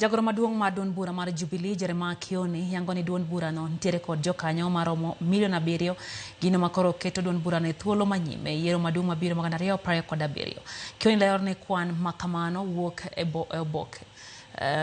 Jagoro maduong' mar duond bura mar Jubilee Kioni yango ni duond bura no ntiere kod jokanyo maromo milion 7 gino makoro keto duond bura ne thuolo manyime yiero maduong' mabiro 2027. Kioni lero ne kwan makamano wuok e oboke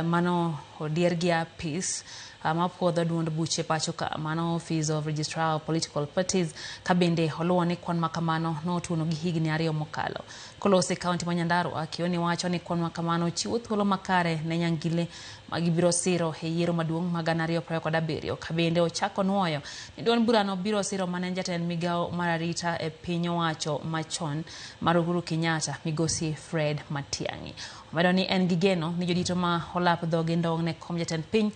mano odier gi apis mapuodho duond buche pacho ka mano Office of Registrar of Political Parties kabinde oluwo ni kwan makamano notuno gi higni 2 mokalo. Kolose kaunti ma Nyandarua, Kioni wacho ni kwan makamano chiwo thuolo makare ne nyangile magibiro siro e yiero maduong' 2027. Kabinde ochako nuoyo ni duond bura no biro siro mane jatend migao mar arita e piny owacho machon mar Uhuru Kenyatta migosi Fred Matiang'i. Omedo ni en gi geno ni jodito ma olap dhoge ndong' ne kom jatend piny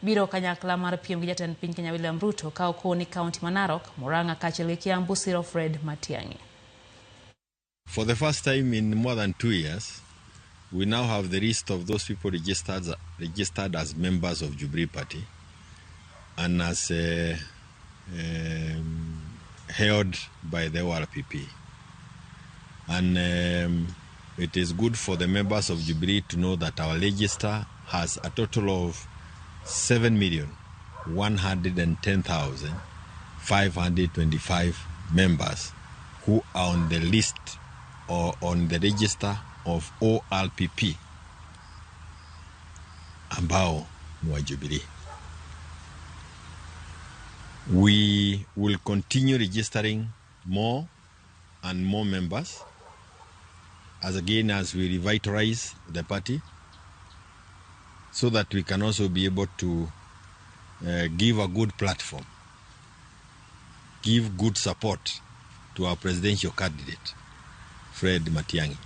biro kanyakla mar piem gi jatend piny Kenya William Ruto ka okoni kaunti ma Narok, Murang'a kaachiel gi Kiambu siro Fred Matiang'i. For the first time in more than 2 years, we now have the list of those people registered as members of Jubilee Party and as held by the ORPP. And it is good for the members of Jubilee to know that our register has a total of 7,110,525 members who are on the list or on the register of ORPP ambao ni wa Jubilee. We will continue registering more and more members as we revitalize the party, so that we can also be able to give a good platform, give good support to our presidential candidate, Fred Matiang'i.